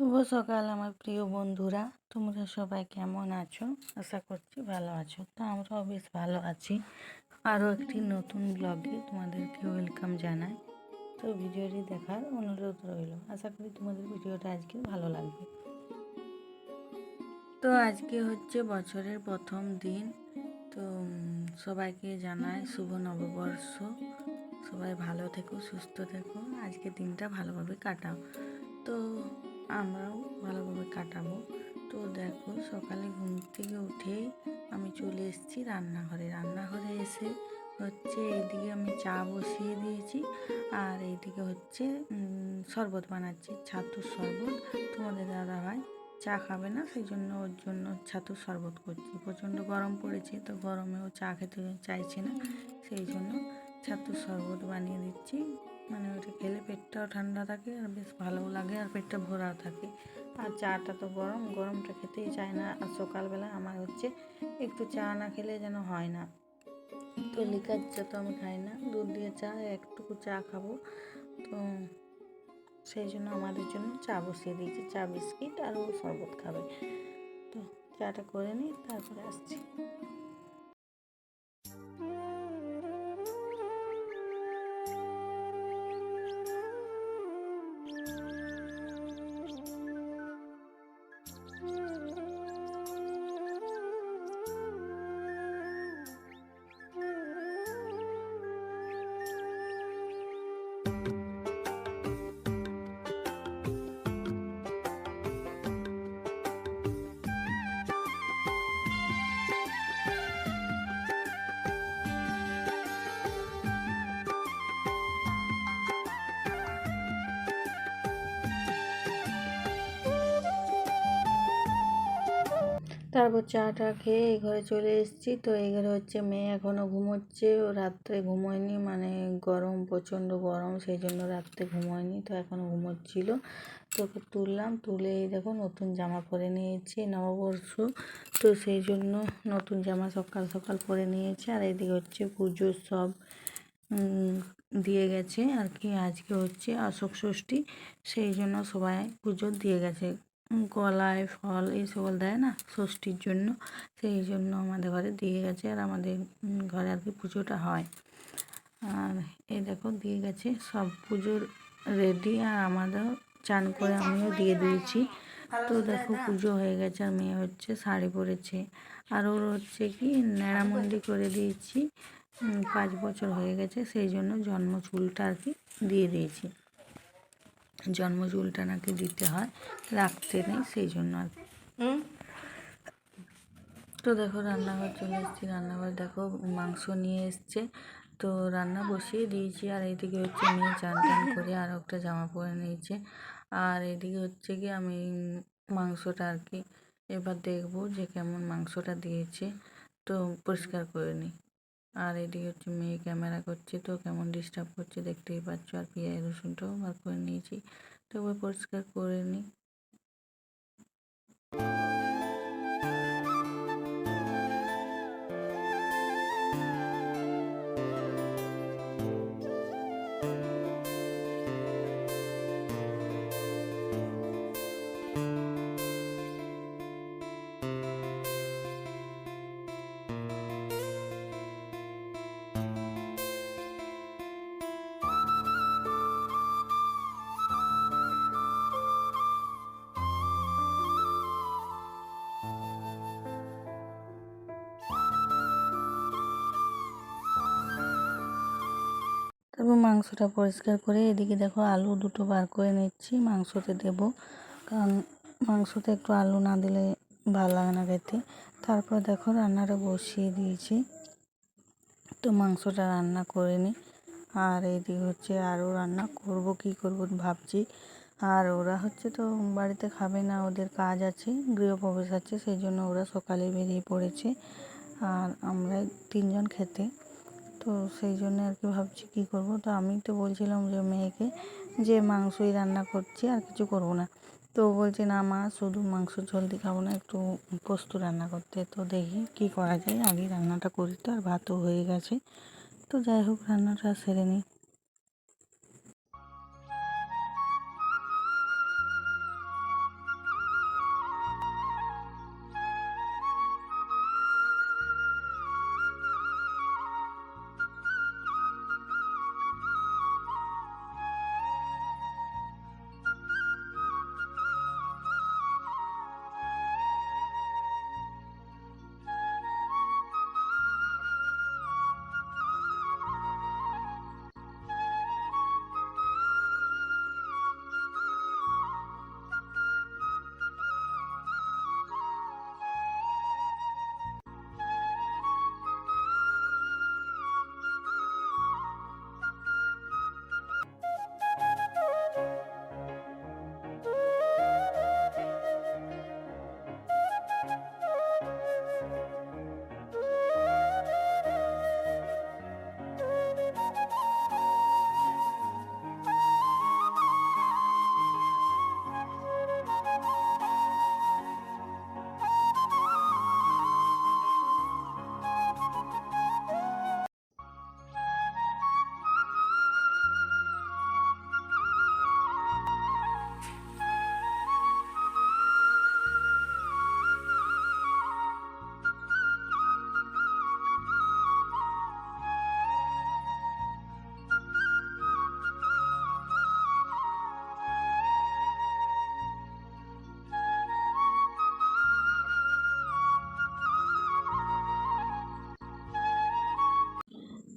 শুভ সকাল আমার প্রিয় বন্ধুরা, তোমরা সবাই কেমন আছো? আশা করছি ভালো আছো। তো আমরাও বেশ ভালো আছি। আরও একটি নতুন ব্লগে তোমাদেরকে ওয়েলকাম জানাই। তো ভিডিওটি দেখার অনুরোধ রইল। আশা করি তোমাদের ভিডিওটা আজকে ভালো লাগবে। তো আজকে হচ্ছে বছরের প্রথম দিন। তো সবাইকে জানাই শুভ নববর্ষ। সবাই ভালো থেকো, সুস্থ থেকো, আজকে দিনটা ভালোভাবে কাটাও। তো আমরাও ভালোভাবে কাটাবো। তো দেখো, সকালে ঘুম থেকে উঠেই আমি চলে এসেছি রান্নাঘরে এসে হচ্ছে এইদিকে আমি চা বসিয়ে দিয়েছি, আর এইদিকে হচ্ছে শরবত বানাচ্ছি, ছাতুর শরবত। তোমাদের দাদাভাই চা খাবে না, সেই জন্য ওর জন্য ছাতুর শরবত করছি। প্রচণ্ড গরম পড়েছে, তো গরমেও চা খেতে চাইছে না, সেই জন্য ছাতুর শরবত বানিয়ে দিচ্ছি। মানে ওটা খেলে পেটটাও ঠান্ডা থাকে আর বেশ ভালোও লাগে, আর পেটটা ভরাও থাকে। আর চাটা তো গরমটা খেতেই চায় না। আর সকালবেলা আমার হচ্ছে একটু চা না খেলে যেন হয় না। তো লিকার চা তো আমি খাই না, দুধ দিয়ে চা, একটুকু চা খাবো। তো সেই জন্য আমাদের জন্য চা বসিয়ে দিয়েছি, চা বিস্কিট আর ও শরবত খাবে। তো চাটা করে নিই, তারপরে আসছি। তারপর চাটা খেয়ে এই ঘরে চলে এসেছি। তো এই ঘরে হচ্ছে মেয়ে এখনও ঘুমোচ্ছে, ও রাত্রে ঘুমোয়নি, মানে গরম, প্রচণ্ড গরম, সেই জন্য রাত্রে ঘুমোয়নি, তো এখনও ঘুমোচ্ছিল। তো ওকে তুললাম, তুলে এই দেখো নতুন জামা পরে নিয়েছি, নববর্ষ, তো সেই জন্য নতুন জামা সকাল সকাল পরে নিয়েছি। আর এইদিকে হচ্ছে পুজোর সব দিয়ে গেছে আর কি। আজকে হচ্ছে অশোক ষষ্ঠী, সেই জন্য সবাই পুজো দিয়ে গেছে, কলায় ফল এই সকল দেয় না ষষ্ঠীর জন্য, সেই জন্য আমাদের ঘরে দিয়ে গেছে। আর আমাদের ঘরে আর কি পুজোটা হয়। আর এই দেখো দিয়ে গেছে সব পুজোর রেডি, আর আমাদের চান করে আমিও দিয়ে দিয়েছি। তো দেখো পুজো হয়ে গেছে, আর মেয়ে হচ্ছে শাড়ি পরেছে, আর ওর হচ্ছে কি ন্যাড়ামুন্ডি করে দিয়েছি, 5 বছর হয়ে গেছে, সেই জন্য জন্ম চুলটা আর কি দিয়ে দিয়েছি। জন্ম চুলটা নাকি দিতে হয়, রাখতে নেই, সেই জন্য আর কি। তো দেখো রান্নাঘর চলে এসেছি, রান্নাঘর দেখো মাংস নিয়ে এসছে, তো রান্না বসিয়ে দিয়েছি। আর এইদিকে হচ্ছে মেয়ে চান টান করে আর একটা জামা পরে নিয়েছে। আর এইদিকে হচ্ছে কি আমি মাংসটা আর কি এবার দেখবো যে কেমন মাংসটা দিয়েছে, তো পরিষ্কার করে নিই। আর এদিকে হচ্ছে মেয়ে ক্যামেরা করছে, তো কেমন ডিস্টার্ব করছে দেখতেই পাচ্ছ। আর পেঁয়াজ রসুনটাও বার করে নিয়েছি, তো এবার পরিষ্কার করে নিই। তারপর মাংসটা পরিষ্কার করে এদিকে দেখো আলু দুটো বার করে নিচ্ছি, মাংসতে দেব, কারণ মাংসতে একটু আলু না দিলে ভালো লাগে না খেতে। তারপর দেখো রান্নাটা বসিয়ে দিয়েছি, তো মাংসটা রান্না করে নিই। আর এইদিকে হচ্ছে আরও রান্না করব, কি করব ভাবছি। আর ওরা হচ্ছে তো বাড়িতে খাবে না, ওদের কাজ আছে, গৃহপ্রবেশ আছে, সেই জন্য ওরা সকালে বেরিয়ে পড়েছে, আর আমরা 3 জন খেতে। তো সেই জন্য আর কি ভাবছি কী করব। তো আমি তো বলছিলাম যে মেয়েকে যে মাংসই রান্না করছি, আর কিছু করব না। তো বলছে না মা, শুধু মাংস ঝোল দিয়ে খাবো না, একটু পোস্ত রান্না করতে। তো দেখি কি করা যায়, আগে রান্নাটা করি, তো আর ভাতও হয়ে গেছে। তো যাই হোক রান্নাটা সেরে নিই।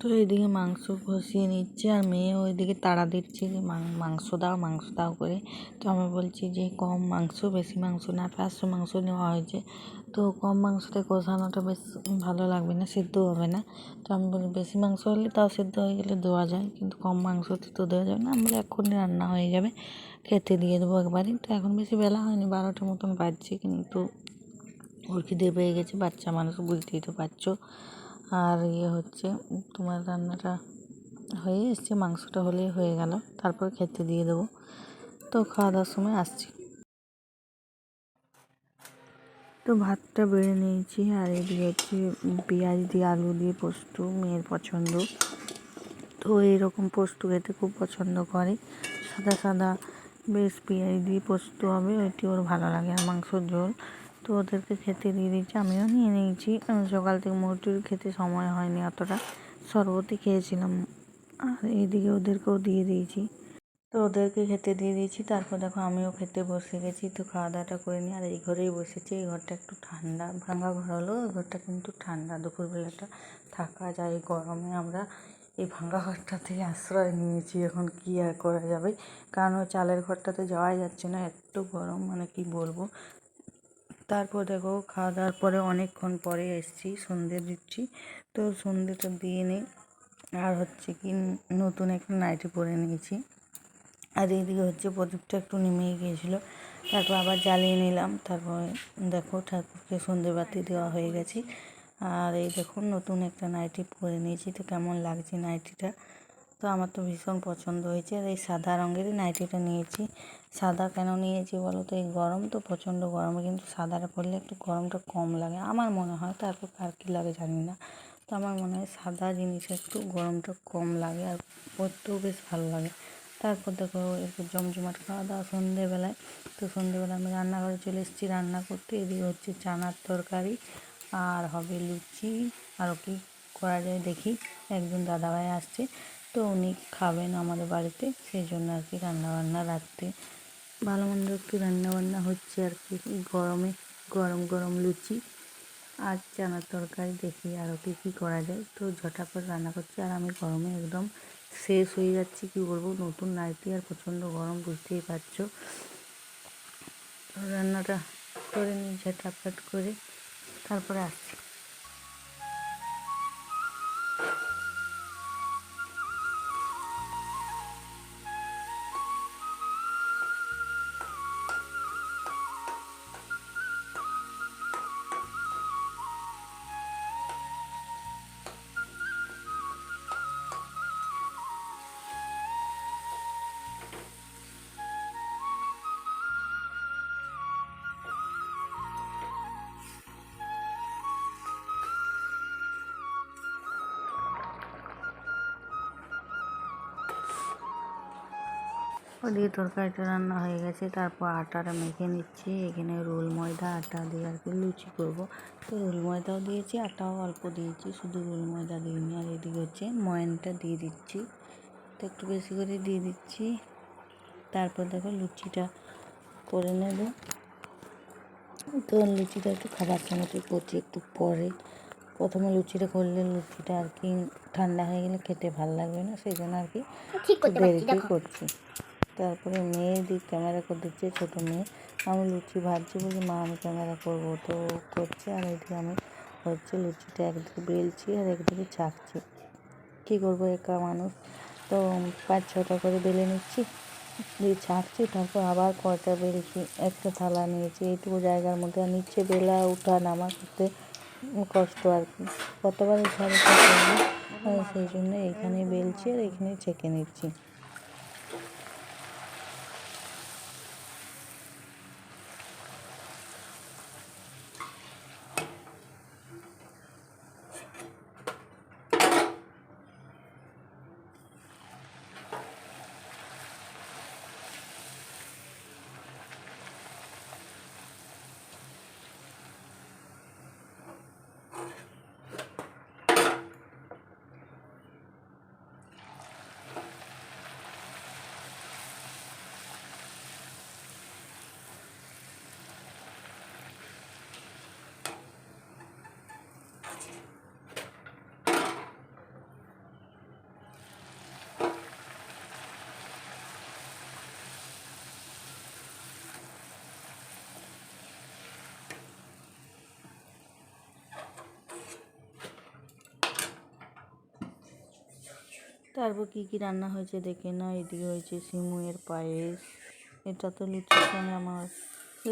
তো এইদিকে মাংস কষিয়ে নিচ্ছে আর মেয়ে ওইদিকে তাড়া দিচ্ছে যে মাংস দাও করে। তো আমি বলছি যে কম মাংস, বেশি মাংস না, 500 মাংস নেওয়া হয়েছে, তো কম মাংসতে কষানোটা বেশ ভালো লাগবে না, সিদ্ধ হবে না। তো আমি বলি বেশি মাংস হলে তাও সিদ্ধ হয়ে গেলে দেওয়া যায়, কিন্তু কম মাংসতে তো দেওয়া যাবে না। আমি বলি এক্ষুনি রান্না হয়ে যাবে, খেতে দিয়ে দেবো একবারই। তো এখন বেশি বেলা হয়নি, 12টার মতন বাজছে, কিন্তু ওর খিদে পেয়ে গেছে, বাচ্চা মানুষ বুঝতেই তো পারছো। আর হচ্ছে তোমার রান্নাটা হয়ে এসছে, মাংসটা হলেই হয়ে গেল, তারপর খেতে দিয়ে দেবো। তো খাওয়া দাওয়ার সময় আসছি। তো ভাতটা বেড়ে নিয়েছি, আর এদিকে হচ্ছে পেঁয়াজ দিয়ে আলু দিয়ে পোস্ত, মেয়ের পছন্দ। তো এইরকম পোস্ত খেতে খুব পছন্দ করে, সাদা সাদা বেশ পেঁয়াজ দিয়ে পোস্ত হবে, ওইটি ওর ভালো লাগে। আর মাংসর ঝোল। তো ওদেরকে খেতে দিয়ে দিচ্ছি, আমিও নিয়ে নিয়েছি। সকাল থেকে মুড়িটুড়ি খেতে সময় হয়নি অতটা, শরবতই খেয়েছিলাম। আর এইদিকে ওদেরকেও দিয়ে দিয়েছি। তো ওদেরকে খেতে দিয়ে দিয়েছি, তারপর দেখো আমিও খেতে বসে গেছি। তো খাওয়া দাওয়াটা করে নিই। আর এই ঘরেই বসেছি, এই ঘরটা একটু ঠান্ডা, ভাঙা ঘর হলো, ওই ঘরটা কিন্তু ঠান্ডা, দুপুরবেলাটা থাকা যায়। গরমে আমরা এই ভাঙা ঘরটাতেই আশ্রয় নিয়েছি। এখন কি আর করা যাবে, কারণ ওই চালের ঘরটাতে যাওয়াই যাচ্ছে না, এত গরম, মানে কি বলবো। তারপর দেখো খাওয়া দাওয়ার পরে অনেকক্ষণ পরে এসেছি, সন্ধে দিচ্ছি। তো সন্ধেটা দিয়ে নিই, আর হচ্ছে কি নতুন একটা নাইটি পরে নিয়েছি। আর এইদিকে হচ্ছে প্রদীপটা একটু নেমেই গিয়েছিলো, তারপর আবার জ্বালিয়ে নিলাম। তারপরে দেখো ঠাকুরকে সন্ধেবাতি দেওয়া হয়ে গেছে। আর এই দেখুন নতুন একটা নাইটি পরে নিয়েছি। তো কেমন লাগছে নাইটিটা, তো আমার তো ভীষণ পছন্দ হয়েছে। আর এই সাদা রঙেরই নাইটিটা নিয়েছি। সাদা কেন নিয়েছি বলো তো, এই গরম তো, প্রচণ্ড গরমে কিন্তু সাদাটা পরলে একটু গরমটা কম লাগে আমার মনে হয়, তারপর কার কী লাগে জানি না। তো আমার মনে হয় সাদা জিনিসে একটু গরমটা কম লাগে, আর পরতেও বেশ ভালো লাগে। তারপর দেখো একটু জমজমাট খাওয়া দাওয়া সন্ধেবেলায়। তো সন্ধেবেলা আমি রান্নাঘরে চলে এসেছি রান্না করতে। এদিকে হচ্ছে চানার তরকারি, আর হবে লুচি। আরও কি করা যায় দেখি, একজন দাদাভাই আসছে, তো উনি খাবেন আমাদের বাড়িতে, সেই জন্য আর কি রান্নাবান্না রাত্রে ভালো মন্দ একটু রান্নাবান্না হচ্ছে আর কি। গরমে গরম গরম লুচি আর চানার তরকারি, দেখি আরও কী করা যায়। তো ঝটাপট রান্না করছি, আর আমি গরমে একদম শেষ হয়ে যাচ্ছি, কী বলবো, নতুন নাইটি আর প্রচণ্ড গরম, বুঝতেই পারছো। তো রান্নাটা করে নিই ঝটাপট করে, তারপরে আসছি। ওদিকে তরকারিটা রান্না হয়ে গেছে, তারপর আটাটা মেখে নিচ্ছি। এখানে রোল ময়দা আটা দিয়ে আর কি লুচি করবো। তো রোল ময়দাও দিয়েছি, আটাও অল্প দিয়েছি, শুধু রোল ময়দা দিইনি। আর এদিকে হচ্ছে ময়ানটা দিয়ে দিচ্ছি, তো একটু বেশি করে দিয়ে দিচ্ছি। তারপর দেখো লুচিটা করে নেব। তো লুচিটা একটু খাবার সময়তে করছি, একটু পরে। প্রথমে লুচিটা করলে লুচিটা আর কি ঠান্ডা হয়ে গেলে খেতে ভালো লাগবে না, সেই জন্য আর কি দেরিতেই করছি। তারপরে মেয়ে দিক ক্যামেরা করে দিচ্ছে, ছোটো মেয়ে। আমি লুচি ভাজছি বলি মা আমি ক্যামেরা করবো, তো করছে। আর এদিকে আমি হচ্ছে লুচিটা একদিকে বেলছি আর একদিকে ছাঁকছি। কী করবো, একা মানুষ, তো 5-6টা করে বেলে নিচ্ছি, দিয়ে ছাঁকছি, তারপর আবার কয়টা বেলছি। একটা থালা নিয়েছি, এইটুকু জায়গার মধ্যে, আর নিচে বেলা উঠা নামা করতে কষ্ট আর কি, কতবার ঘরে করবো, সেই জন্য এইখানে বেলছি আর এইখানে ছেঁকে নিচ্ছি। তারপর কী কী রান্না হয়েছে দেখে না। এদিকে হয়েছে সিমুয়ের পায়েস। এটা তো লুচির সঙ্গে আমার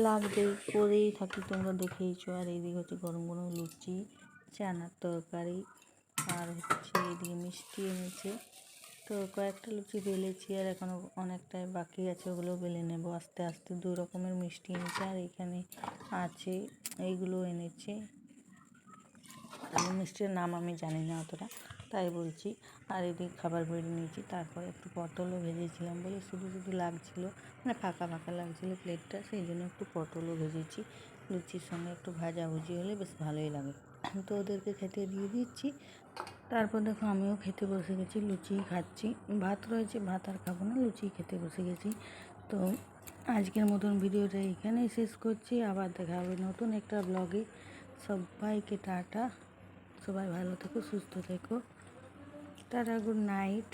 লাগবেই, করেই থাকি, তোমরা দেখেইছো। আর এইদিকে হচ্ছে গরম গরম লুচি, চানার তরকারি, আর হচ্ছে এদিকে মিষ্টি এনেছে। তো কয়েকটা লুচি বেলেছি আর এখনও অনেকটাই বাকি আছে, ওগুলো বেলে নেব আস্তে আস্তে। 2 রকমের মিষ্টি এনেছে আর এখানে আছে এইগুলো এনেছে। মিষ্টির নাম আমি জানি না অতটা, তাই বলছি। আর এদিকে খাবার বেড়ে নিয়েছি। তারপর একটু পটলও ভেজেছিলাম বলে শুধু শুধু লাগছিলো, মানে ফাঁকা ফাঁকা লাগছিলো প্লেটটা, সেই জন্য একটু পটলও ভেজেছি। লুচির সঙ্গে একটু ভাজাভুজি হলে বেশ ভালোই লাগে। তো ওদেরকে খেতে দিয়ে দিচ্ছি। তারপর দেখো আমিও খেতে বসে গেছি, লুচি খাচ্ছি। ভাত রয়েছে, ভাত আর খাবো না, লুচি খেতে বসে গেছি। তো আজকের মতন ভিডিওটা এখানেই শেষ করছি। আবার দেখা হবে নতুন একটা ব্লগে। সবাইকে টাটা, সবাই ভালো থেকো, সুস্থ থেকো, টাটা, গুড নাইট।